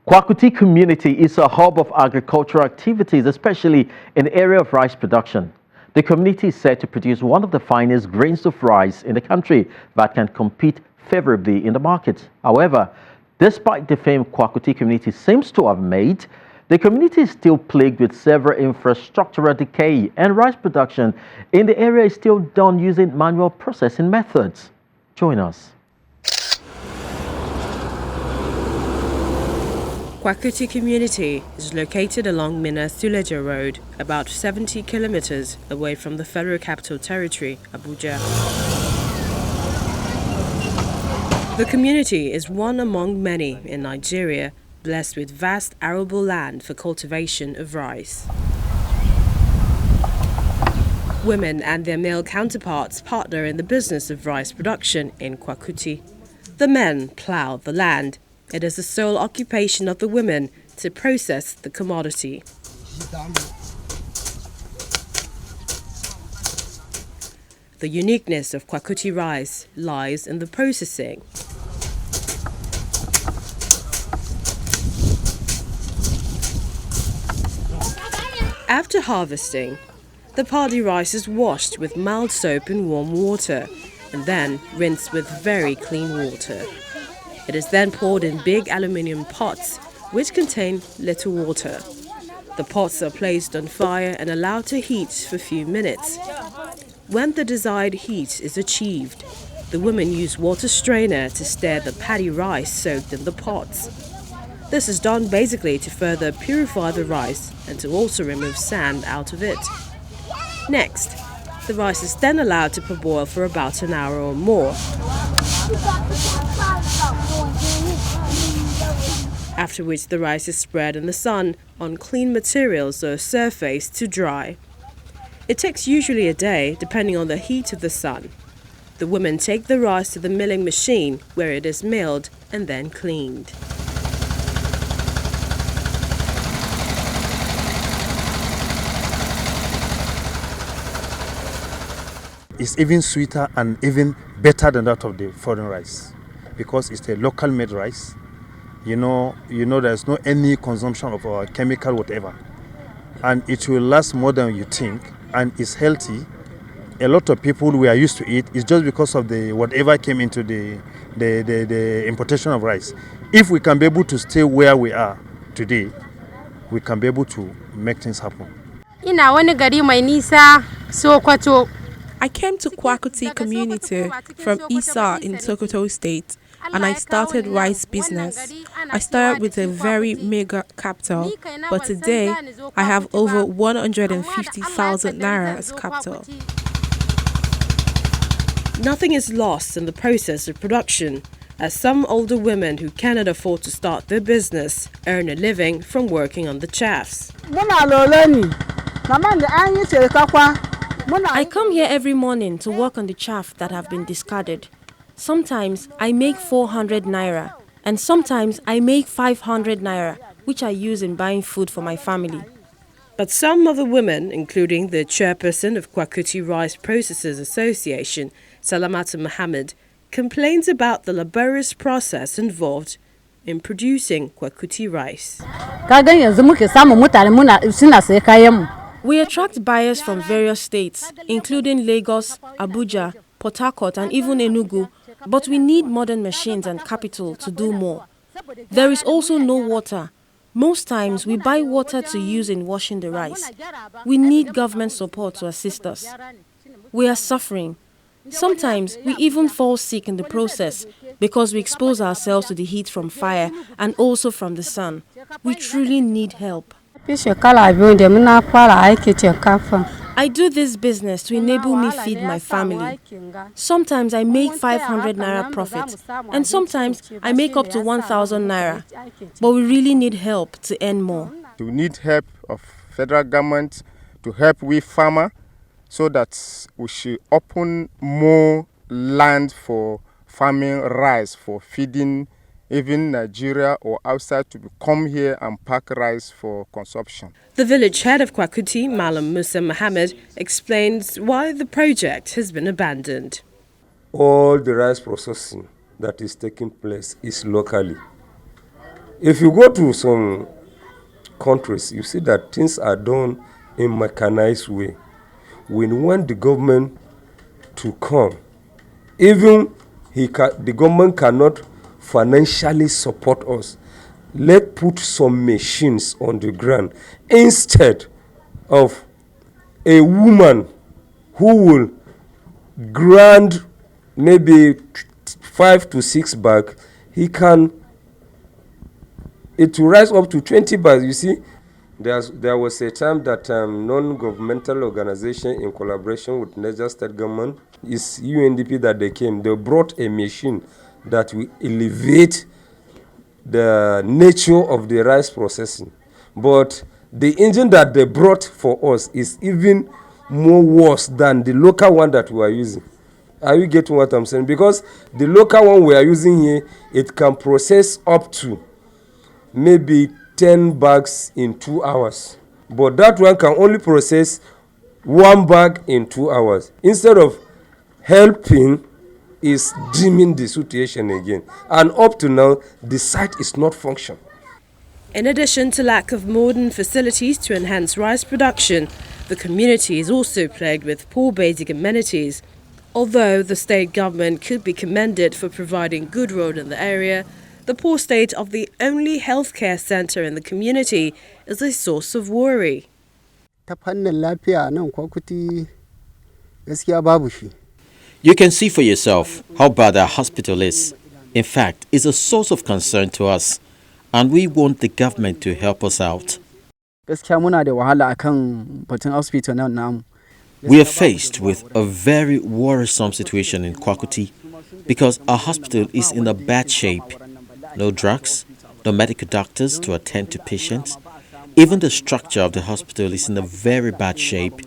Kwakuti community is a hub of agricultural activities, especially in the area of rice production. The community is said to produce one of the finest grains of rice in the country that can compete favorably in the market. However, despite the fame Kwakuti community seems to have made, the community is still plagued with several infrastructural decay, and rice production in the area is still done using manual processing methods. Join us. Kwakuti community is located along Mina-Suleja Road, about 70 kilometers away from the Federal Capital Territory, Abuja. The community is one among many in Nigeria, blessed with vast arable land for cultivation of rice. Women and their male counterparts partner in the business of rice production in Kwakuti. The men plough the land. It is the sole occupation of the women to process the commodity. The uniqueness of Kwakuti rice lies in the processing. After harvesting, the paddy rice is washed with mild soap in warm water and then rinsed with very clean water. It is then poured in big aluminium pots, which contain little water. The pots are placed on fire and allowed to heat for a few minutes. When the desired heat is achieved, the women use water strainer to stir the paddy rice soaked in the pots. This is done basically to further purify the rice and to also remove sand out of it. Next, the rice is then allowed to parboil for about an hour or more. After which the rice is spread in the sun on clean materials or surface to dry. It takes usually a day, depending on the heat of the sun. The women take the rice to the milling machine where it is milled and then cleaned. It's even sweeter and even better than that of the foreign rice because it's a local made rice. You know, there's no any consumption of chemical whatever, and it will last more than you think, and it's healthy. A lot of people we are used to it. It's just because of the whatever came into the importation of rice. If we can be able to stay where we are today, we can be able to make things happen. I came to Kwakuti community from Isa in Sokoto State, and I started rice business. I started with a very meager capital, but today I have over 150,000 naira as capital. Nothing is lost in the process of production, as some older women who cannot afford to start their business earn a living from working on the chaffs. I come here every morning to work on the chaff that have been discarded. Sometimes I make 400 naira and sometimes I make 500 naira, which I use in buying food for my family. But some other women, including the chairperson of Kwakuti Rice Processors Association, Salamata Mohammed, complains about the laborious process involved in producing Kwakuti rice. We attract buyers from various states, including Lagos, Abuja, Port Harcourt and even Enugu, but we need modern machines and capital to do more. There is also no water. Most times we buy water to use in washing the rice. We need government support to assist us. We are suffering. Sometimes we even fall sick in the process because we expose ourselves to the heat from fire and also from the sun. We truly need help. I do this business to enable me feed my family. Sometimes I make 500 naira profit and sometimes I make up to 1,000 naira. But we really need help to earn more. We need help of federal government to help we farmer so that we should open more land for farming rice, for feeding even Nigeria or outside to come here and pack rice for consumption. The village head of Kwakuti, Malam Musa Mohammed, explains why the project has been abandoned. All the rice processing that is taking place is locally. If you go to some countries, you see that things are done in mechanized way. We want the government to come. Even the government cannot financially support us. Let's put some machines on the ground instead of a woman who will grind maybe 5 to 6 bags. It will rise up to 20 bags. You see, there was a time that non-governmental organization in collaboration with Niger state government, is UNDP that they came. They brought a machine that will elevate the nature of the rice processing. But the engine that they brought for us is even more worse than the local one that we are using. Are you getting what I'm saying? Because the local one we are using here, it can process up to maybe 10 bags in 2 hours. But that one can only process 1 bag in 2 hours. Instead of helping, is dimming the situation again. And up to now, the site is not functioning. In addition to lack of modern facilities to enhance rice production, the community is also plagued with poor basic amenities. Although the state government could be commended for providing good road in the area, the poor state of the only healthcare center in the community is a source of worry. You can see for yourself how bad our hospital is. In fact, it's a source of concern to us, and we want the government to help us out. We are faced with a very worrisome situation in Kwakuti because our hospital is in a bad shape. No drugs, no medical doctors to attend to patients. Even the structure of the hospital is in a very bad shape.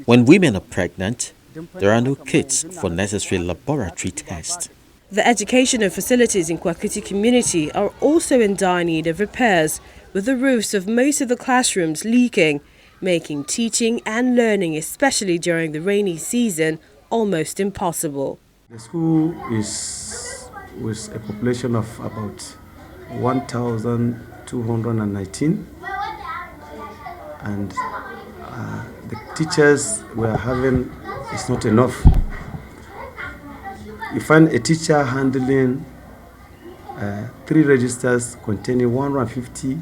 When women are pregnant, there are no kits for necessary laboratory tests. The educational facilities in Kwakuti community are also in dire need of repairs, with the roofs of most of the classrooms leaking, making teaching and learning, especially during the rainy season, almost impossible. The school is with a population of about 1,219, and the teachers we are having is not enough. You find a teacher handling 3 registers containing 150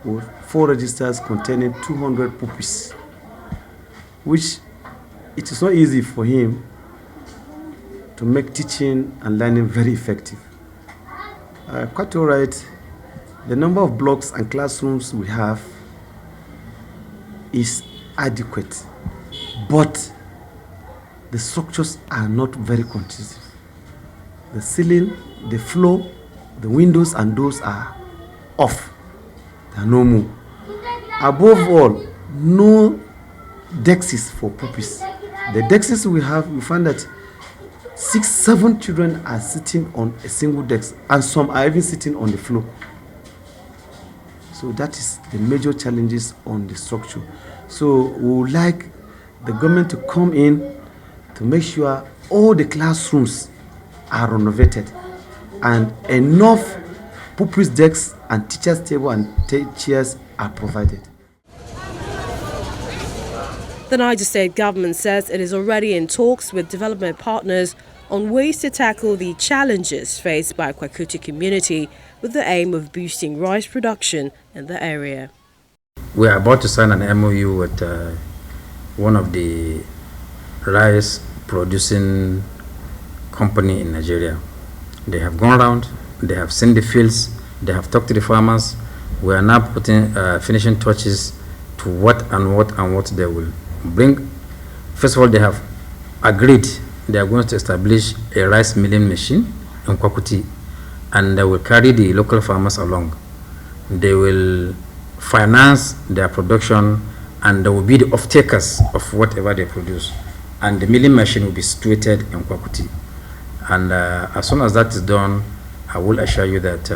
or 4 registers containing 200 pupils, which it is not easy for him to make teaching and learning very effective. Quite all right, the number of blocks and classrooms we have is adequate, but the structures are not very conducive. The ceiling, the floor, the windows and doors are off. They are no more. Above all, no Decries for pupils. The Decries we have, we find that 6-7 children are sitting on a single desk, and some are even sitting on the floor. So that is the major challenges on the structure. So we would like the government to come in to make sure all the classrooms are renovated and enough pupils desks and teachers' table and chairs are provided. The Niger state government says it is already in talks with development partners on ways to tackle the challenges faced by Kwakuti community with the aim of boosting rice production in the area. We are about to sign an MOU with one of the rice producing company in Nigeria. They have gone around, they have seen the fields, they have talked to the farmers. We are now putting finishing touches to what they will bring. First of all, they have agreed they are going to establish a rice milling machine in Kwakuti, and they will carry the local farmers along. They will finance their production, and they will be the off-takers of whatever they produce. And the milling machine will be situated in Kwakuti. And as soon as that is done, I will assure you that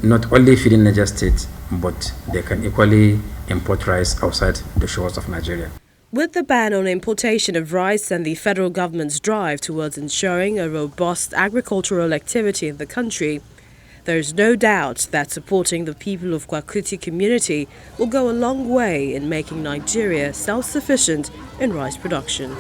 not only feeding Niger State, but they can equally import rice outside the shores of Nigeria. With the ban on importation of rice and the federal government's drive towards ensuring a robust agricultural activity in the country, There is no doubt that supporting the people of Kwakuti community will go a long way in making Nigeria self-sufficient in rice production.